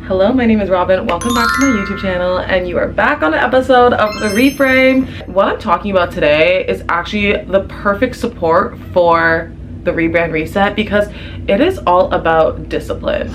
Hello, my name is Robin. Welcome back to my YouTube channel, and you are back on an episode of the Reframe. What I'm talking about today is actually the perfect support for the rebrand reset because it is all about discipline.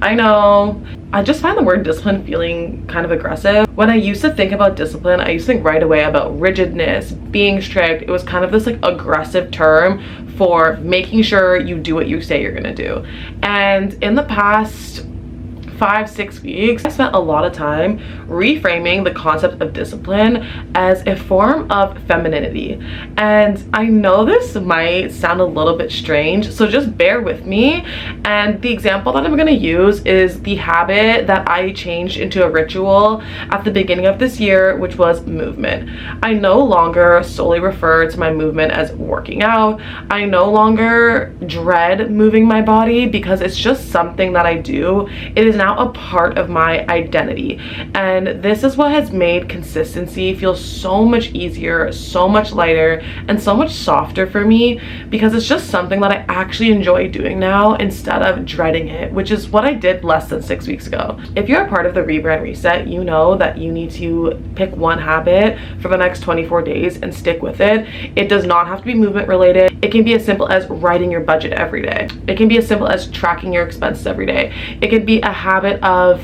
I know, I just find the word discipline feeling kind of aggressive. When I used to think about discipline, I used to think right away about rigidness, being strict. It was kind of this like aggressive term for making sure you do what you say you're gonna do. And in the past 5-6 weeks, I spent a lot of time reframing the concept of discipline as a form of femininity. And I know this might sound a little bit strange, so just bear with me. And the example that I'm going to use is the habit that I changed into a ritual at the beginning of this year, which was movement. I no longer solely refer to my movement as working out. I no longer dread moving my body because it's just something that I do. It is now a part of my identity, and this is what has made consistency feel so much easier, so much lighter, and so much softer for me because it's just something that I actually enjoy doing now instead of dreading it, which is what I did less than 6 weeks ago. If you're a part of the rebrand reset, you know that you need to pick one habit for the next 24 days and stick with it. It does not have to be movement related. It can be as simple as writing your budget every day. It can be as simple as tracking your expenses every day. It can be a habit of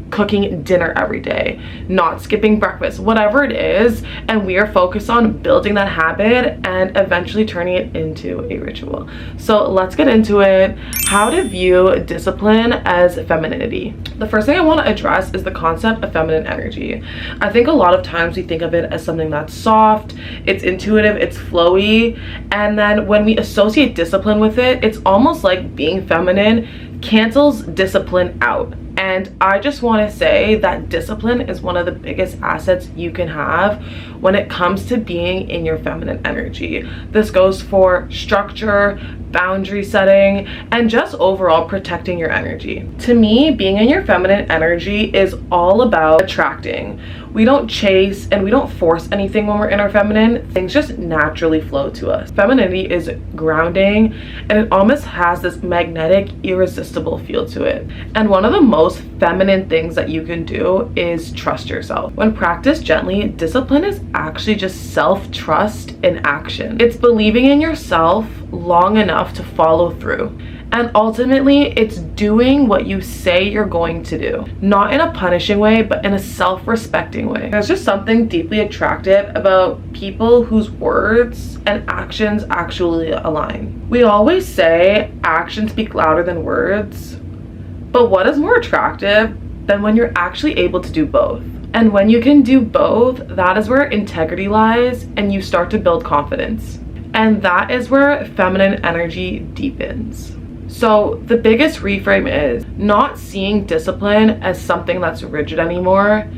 cooking dinner every day, not skipping breakfast, whatever it is, and we are focused on building that habit and eventually turning it into a ritual. So let's get into it. How to view discipline as femininity. The first thing I want to address is the concept of feminine energy. I think a lot of times we think of it as something that's soft, it's intuitive, it's flowy, and then when we associate discipline with it, it's almost like being feminine cancels discipline out. And I just want to say that discipline is one of the biggest assets you can have when it comes to being in your feminine energy. This goes for structure, boundary setting, and just overall protecting your energy. To me, being in your feminine energy is all about attracting. We don't chase and we don't force anything when we're in our feminine. Things just naturally flow to us. Femininity is grounding, and it almost has this magnetic, irresistible feel to it. And one of the most feminine things that you can do is trust yourself. When practiced gently, discipline is actually just self-trust in action. It's believing in yourself long enough to follow through. And ultimately, it's doing what you say you're going to do. Not in a punishing way, but in a self-respecting way. There's just something deeply attractive about people whose words and actions actually align. We always say actions speak louder than words, but what is more attractive than when you're actually able to do both? And when you can do both, that is where integrity lies and you start to build confidence. And that is where feminine energy deepens. So the biggest reframe is not seeing discipline as something that's rigid anymore.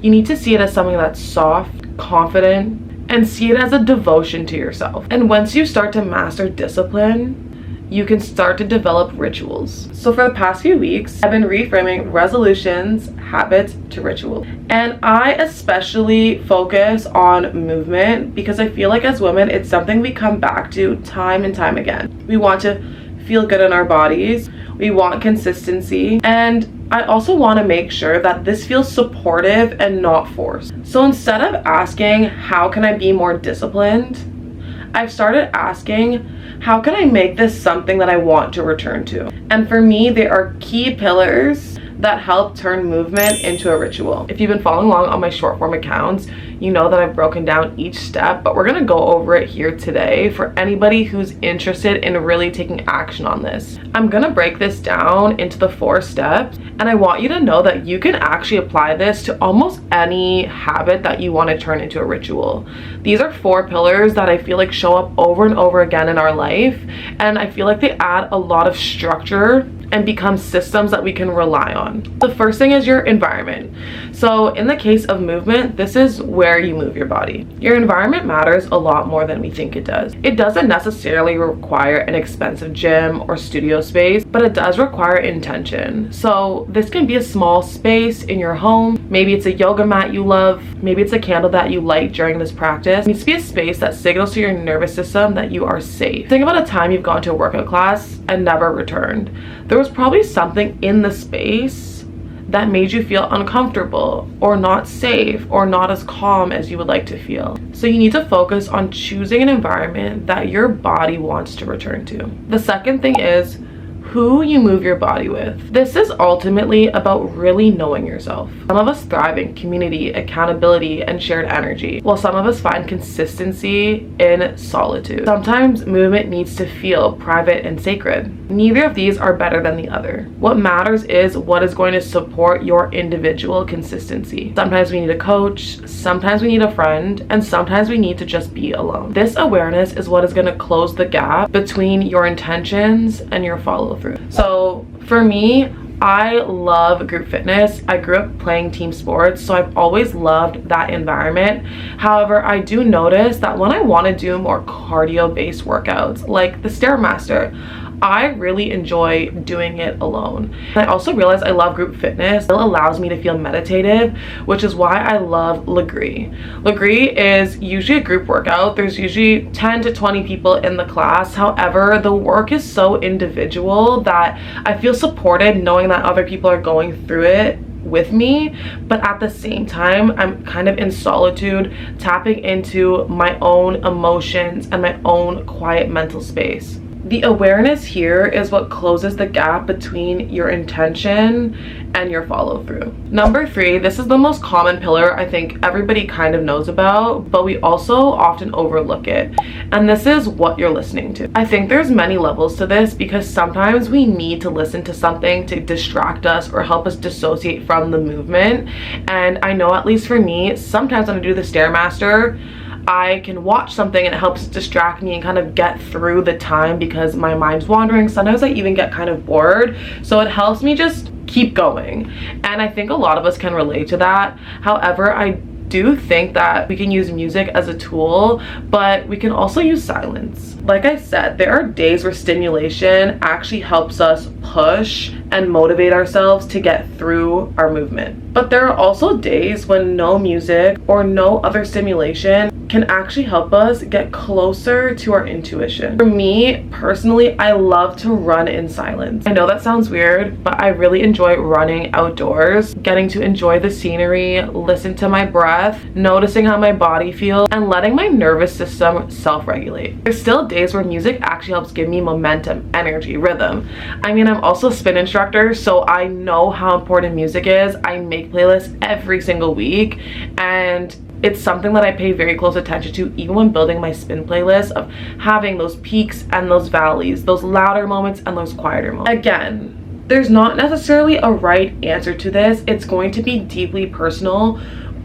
You need to see it as something that's soft, confident, and see it as a devotion to yourself. And once you start to master discipline, you can start to develop rituals. So for the past few weeks, I've been reframing resolutions, habits to rituals. And I especially focus on movement because I feel like as women, it's something we come back to time and time again. We want to feel good in our bodies. We want consistency. And I also want to make sure that this feels supportive and not forced. So instead of asking, how can I be more disciplined? I've started asking, how can I make this something that I want to return to? And for me, there are key pillars that help turn movement into a ritual. If you've been following along on my short form accounts, you know that I've broken down each step, but we're gonna go over it here today for anybody who's interested in really taking action on this. I'm gonna break this down into the 4 steps, and I want you to know that you can actually apply this to almost any habit that you want to turn into a ritual. These are 4 pillars that I feel like show up over and over again in our life, and I feel like they add a lot of structure and become systems that we can rely on. The first thing is your environment. So in the case of movement, this is where you move your body. Your environment matters a lot more than we think it does. It doesn't necessarily require an expensive gym or studio space, but it does require intention. So this can be a small space in your home. Maybe it's a yoga mat you love. Maybe it's a candle that you light during this practice. It needs to be a space that signals to your nervous system that you are safe. Think about a time you've gone to a workout class and never returned. There was was probably something in the space that made you feel uncomfortable or not safe or not as calm as you would like to feel. So you need to focus on choosing an environment that your body wants to return to. The second thing is who you move your body with. This is ultimately about really knowing yourself. Some of us thrive in community, accountability, and shared energy, while some of us find consistency in solitude. Sometimes movement needs to feel private and sacred. Neither of these are better than the other. What matters is what is going to support your individual consistency. Sometimes we need a coach, sometimes we need a friend, and sometimes we need to just be alone. This awareness is what is going to close the gap between your intentions and your follow-through. So for me, I love group fitness. I grew up playing team sports, so I've always loved that environment. However, I do notice that when I want to do more cardio-based workouts like the Stairmaster, I really enjoy doing it alone. And I also realize I love group fitness. It allows me to feel meditative, which is why I love Legree. Legree is usually a group workout. There's usually 10 to 20 people in the class. However, the work is so individual that I feel supported knowing that other people are going through it with me, but at the same time I'm kind of in solitude, tapping into my own emotions and my own quiet mental space. The awareness here is what closes the gap between your intention and your follow-through. Number 3, this is the most common pillar I think everybody kind of knows about, but we also often overlook it, and this is what you're listening to. I think there's many levels to this because sometimes we need to listen to something to distract us or help us dissociate from the movement. And I know, at least for me, sometimes when I do the Stairmaster, I can watch something and it helps distract me and kind of get through the time because my mind's wandering. Sometimes I even get kind of bored, so it helps me just keep going, and I think a lot of us can relate to that. However, I do think that we can use music as a tool, but we can also use silence. Like I said, there are days where stimulation actually helps us push and motivate ourselves to get through our movement. But there are also days when no music or no other stimulation can actually help us get closer to our intuition. For me personally, I love to run in silence. I know that sounds weird, but I really enjoy running outdoors, getting to enjoy the scenery, listen to my breath, noticing how my body feels, and letting my nervous system self-regulate. There's still days where music actually helps give me momentum, energy, rhythm. I mean, I'm also a spin instructor, so I know how important music is. I make playlists every single week, and it's something that I pay very close attention to, even when building my spin playlist, of having those peaks and those valleys, those louder moments and those quieter moments. Again, there's not necessarily a right answer to this. It's going to be deeply personal,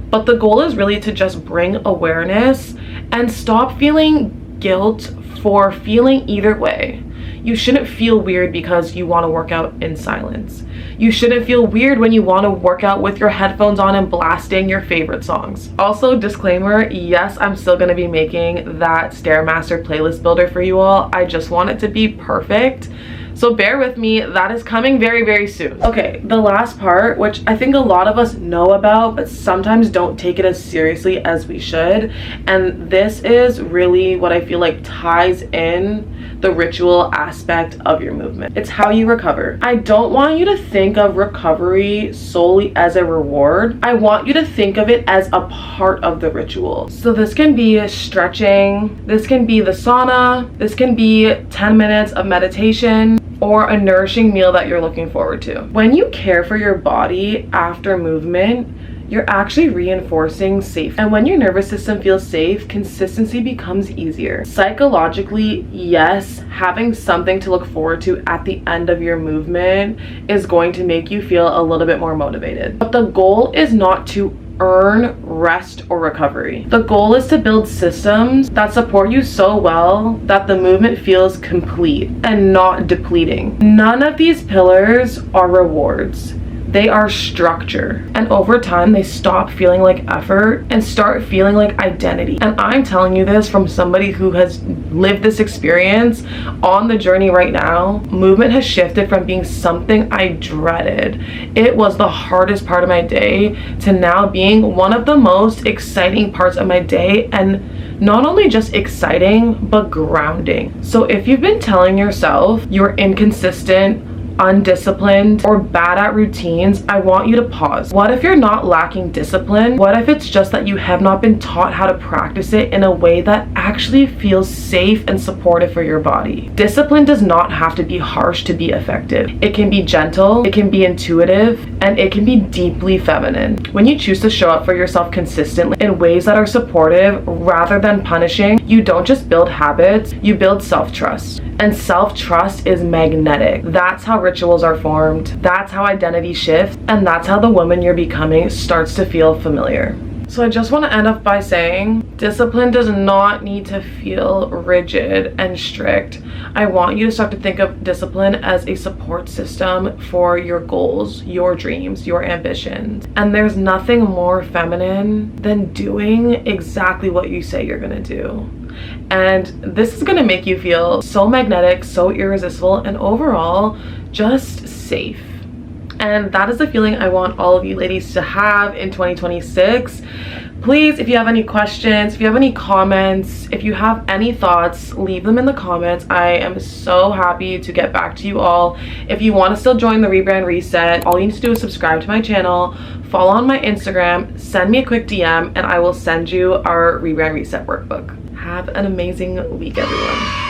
but the goal is really to just bring awareness and stop feeling guilt for feeling either way. You shouldn't feel weird because you want to work out in silence. You shouldn't feel weird when you want to work out with your headphones on and blasting your favorite songs. Also, disclaimer, yes, I'm still going to be making that Stairmaster playlist builder for you all. I just want it to be perfect. So bear with me, that is coming very, very soon. Okay, the last part, which I think a lot of us know about, but sometimes don't take it as seriously as we should. And this is really what I feel like ties in the ritual aspect of your movement. It's how you recover. I don't want you to think of recovery solely as a reward. I want you to think of it as a part of the ritual. So this can be stretching, this can be the sauna, this can be 10 minutes of meditation, or a nourishing meal that you're looking forward to. When you care for your body after movement, you're actually reinforcing safety. And when your nervous system feels safe, consistency becomes easier. Psychologically, yes, having something to look forward to at the end of your movement is going to make you feel a little bit more motivated. But the goal is not to earn rest or recovery. The goal is to build systems that support you so well that the movement feels complete and not depleting. None of these pillars are rewards. They are structure, and over time they stop feeling like effort and start feeling like identity. And I'm telling you this from somebody who has lived this experience on the journey right now. Movement has shifted from being something I dreaded, it was the hardest part of my day, to now being one of the most exciting parts of my day, and not only just exciting but grounding. So if you've been telling yourself you're inconsistent, undisciplined or bad at routines, I want you to pause. What if you're not lacking discipline? What if it's just that you have not been taught how to practice it in a way that actually feels safe and supportive for your body? Discipline does not have to be harsh to be effective. It can be gentle, it can be intuitive, and it can be deeply feminine. When you choose to show up for yourself consistently in ways that are supportive rather than punishing, you don't just build habits, you build self-trust. And self-trust is magnetic. That's how rituals are formed, that's how identity shifts, and that's how the woman you're becoming starts to feel familiar. So I just want to end up by saying discipline does not need to feel rigid and strict. I want you to start to think of discipline as a support system for your goals, your dreams, your ambitions. And there's nothing more feminine than doing exactly what you say you're gonna do. And this is gonna make you feel so magnetic, so irresistible, and overall just safe. And that is the feeling I want all of you ladies to have in 2026. Please, if you have any questions, if you have any comments, if you have any thoughts, leave them in the comments. I am so happy to get back to you all. If you want to still join the Rebrand Reset, all you need to do is subscribe to my channel, follow on my Instagram, send me a quick DM, and I will send you our Rebrand Reset workbook. Have an amazing week, everyone.